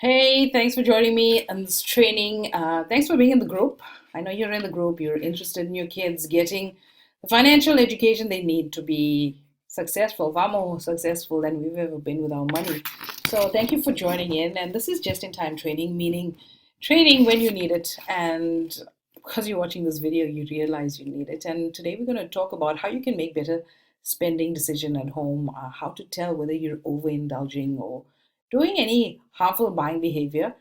Hey, thanks for joining me on this training. Thanks for being in the group. I know you're in the group, you're interested in your kids getting the financial education they need to be successful, far more successful than we've ever been with our money. So, thank you for joining in. And this is just in time training, meaning training when you need it. And because you're watching this video, you realize you need it. And today we're going to talk about how you can make better spending decision at home, how to tell whether you're overindulging or doing any harmful buying behavior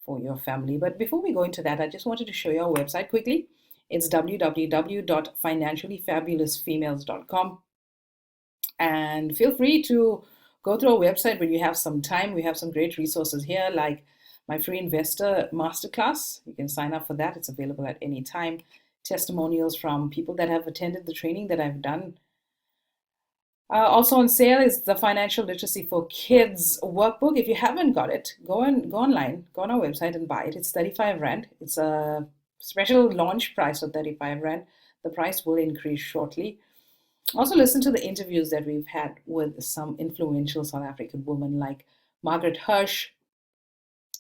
for your family. But before we go into that, I just wanted to show you our website quickly. It's www.financiallyfabulousfemales.com. And feel free to go through our website when you have some time. We have some great resources here, like my free investor masterclass. You can sign up for that, it's available at any time. Testimonials from people that have attended the training that I've done. Also on sale is the Financial Literacy for Kids workbook. If you haven't got it, go online, go on our website and buy it. It's 35 Rand. It's a special launch price of 35 Rand. The price will increase shortly. Also listen to the interviews that we've had with some influential South African women like Margaret Hirsch,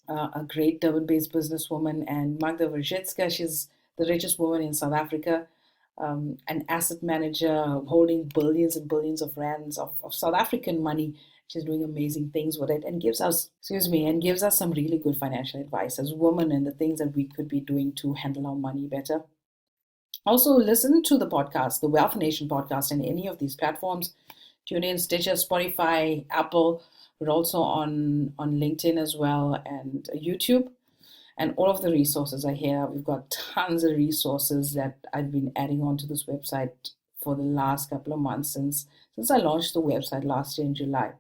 a great Durban-based businesswoman, and Magda Wierzicka. She's the richest woman in South Africa, an asset manager holding billions and billions of rands of South African money. She's doing amazing things with it and gives us, excuse me, and gives us some really good financial advice as women and the things that we could be doing to handle our money better. Also, listen to the podcast, the Wealth Nation podcast, in any of these platforms. Tune in, Stitcher, Spotify, Apple. We're also on LinkedIn as well and YouTube. And all of the resources are here. We've got tons of resources that I've been adding onto this website for the last couple of months since I launched the website last year in July.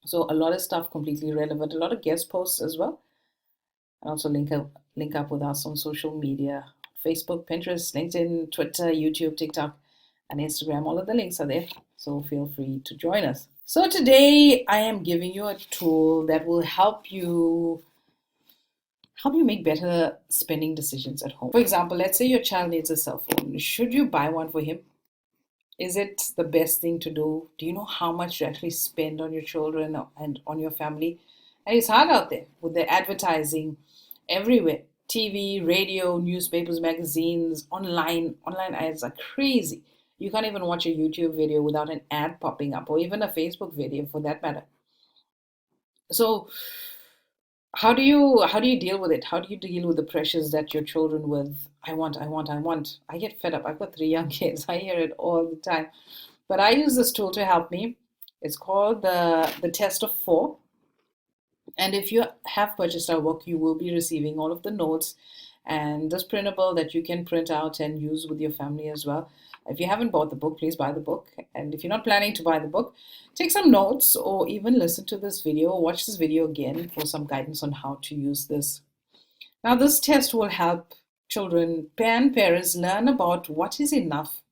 So a lot of stuff completely relevant, a lot of guest posts as well. And also link up with us on social media, Facebook, Pinterest, LinkedIn, Twitter, YouTube, TikTok, and Instagram. All of the links are there. So feel free to join us. So today I am giving you a tool that will help you make better spending decisions at home. For example, let's say your child needs a cell phone. Should you buy one for him? Is it the best thing to do? Do you know how much you actually spend on your children and on your family? And it's hard out there with the advertising everywhere. TV, radio, newspapers, magazines, online ads are crazy. You can't even watch a YouTube video without an ad popping up, or even a Facebook video for that matter. So how do you deal with it? How do you deal with the pressures that your children with I want, I want, I want? I get fed up. I've got three young kids. I hear it all the time. But I use this tool to help me. It's called the test of four. And if you have purchased our book, you will be receiving all of the notes and this printable that you can print out and use with your family as well. If you haven't bought the book, please buy the book. And if you're not planning to buy the book, take some notes or even listen to this video or watch this video again for some guidance on how to use this. Now, this test will help children and parents learn about what is enough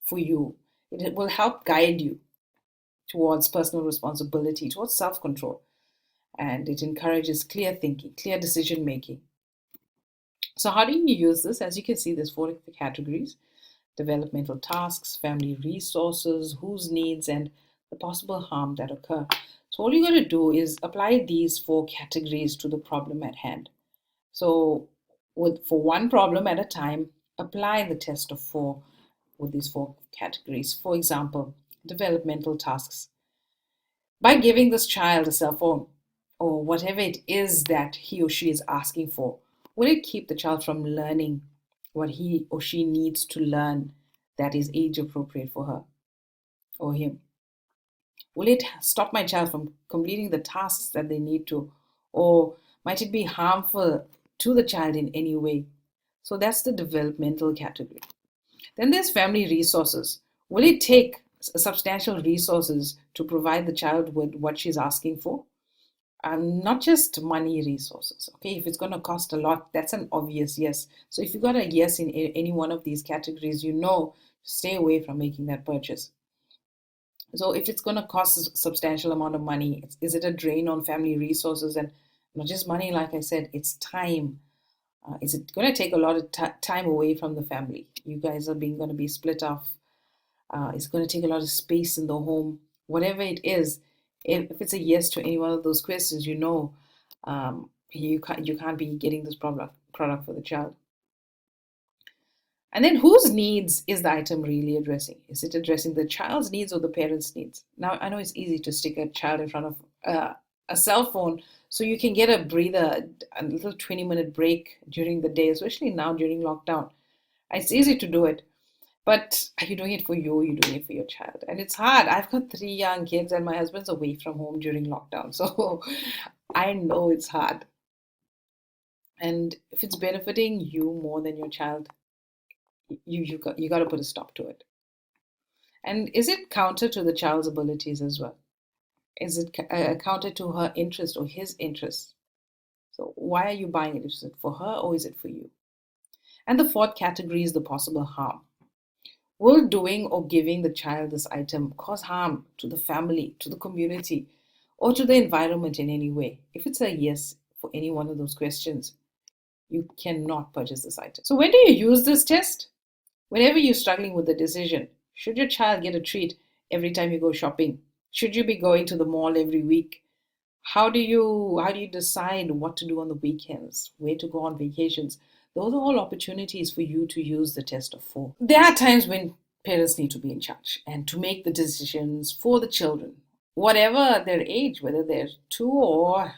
for you. It will help guide you towards personal responsibility, towards self control, and it encourages clear thinking, clear decision making. So, how do you use this? As you can see, there's four categories: developmental tasks, family resources, whose needs, and the possible harm that occur. So, all you got to do is apply these four categories to the problem at hand. So, for one problem at a time, apply the test of four with these four categories. For example, developmental tasks. By giving this child a cell phone or whatever it is that he or she is asking for, will it keep the child from learning what he or she needs to learn that is age appropriate for her or him? Will it stop my child from completing the tasks that they need to? Or might it be harmful to the child in any way? So that's the developmental category. Then there's family resources. Will it take substantial resources to provide the child with what she's asking for? Not just money resources. Okay, if it's going to cost a lot, that's an obvious yes. So if you got a yes in any one of these categories, stay away from making that purchase. So if it's going to cost a substantial amount of money, is it a drain on family resources? And not just money, like I said, it's time. Is it going to take a lot of time away from the family? You guys are being going to be split off. It's going to take a lot of space in the home. Whatever it is, if it's a yes to any one of those questions, You can't be getting this product for the child. And then whose needs is the item really addressing? Is it addressing the child's needs or the parent's needs? Now, I know it's easy to stick a child in front of a cell phone so you can get a breather, a little 20-minute break during the day, especially now during lockdown. It's easy to do it. But are you doing it for you or are you doing it for your child? And it's hard. I've got 3 young kids and my husband's away from home during lockdown. So I know it's hard. And if it's benefiting you more than your child, you got to put a stop to it. And is it counter to the child's abilities as well? Is it counter to her interest or his interest? So why are you buying it? Is it for her or is it for you? And the fourth category is the possible harm. Will doing or giving the child this item cause harm to the family, to the community, or to the environment in any way? If it's a yes for any one of those questions, you cannot purchase this item. So when do you use this test? Whenever you're struggling with the decision, should your child get a treat every time you go shopping? Should you be going to the mall every week? How do you decide what to do on the weekends, where to go on vacations? Those are all opportunities for you to use the test of 4. There are times when parents need to be in charge and to make the decisions for the children, whatever their age, whether they're 2 or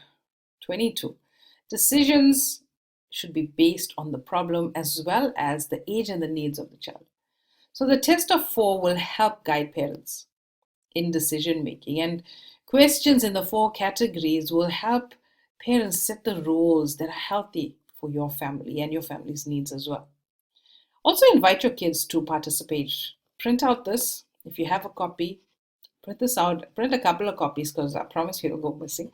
22. Decisions should be based on the problem as well as the age and the needs of the child. So the test of 4 will help guide parents in decision making, and questions in the 4 categories will help parents set the roles that are healthy for your family and your family's needs as well. Also invite your kids to participate. Print out this. If you have a copy, print this out. Print a couple of copies because I promise you it'll go missing.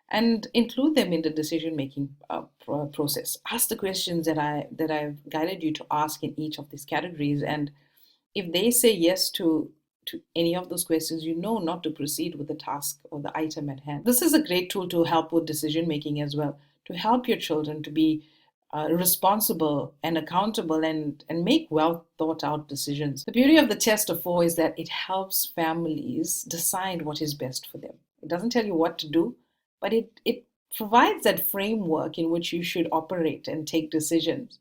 And include them in the decision-making process. Ask the questions that I've guided you to ask in each of these categories. And if they say yes to any of those questions, you know not to proceed with the task or the item at hand. This is a great tool to help with decision making as well, to help your children to be responsible and accountable and make well thought out decisions. The beauty of the test of 4 is that it helps families decide what is best for them. It doesn't tell you what to do, but it provides that framework in which you should operate and take decisions.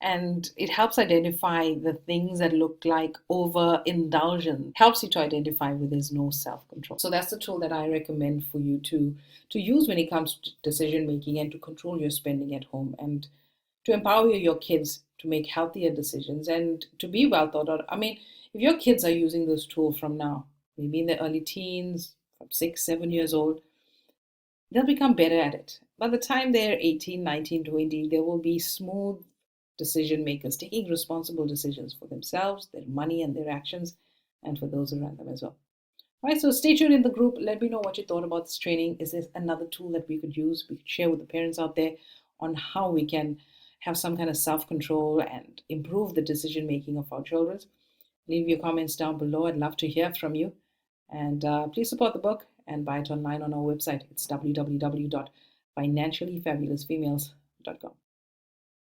And it helps identify the things that look like overindulgence, helps you to identify where there's no self-control. So that's the tool that I recommend for you to use when it comes to decision making and to control your spending at home and to empower your kids to make healthier decisions and to be well thought out. I mean, if your kids are using this tool from now, maybe in their early teens, from 6, 7 years old, they'll become better at it. By the time they're 18, 19, 20, they will be smooth decision makers, taking responsible decisions for themselves, their money, and their actions, and for those around them as well. All right, so stay tuned in the group. Let me know what you thought about this training. Is there another tool that we could use, we could share with the parents out there on how we can have some kind of self-control and improve the decision making of our children? Leave your comments down below. I'd love to hear from you. And please support the book and buy it online on our website. It's www.financiallyfabulousfemales.com.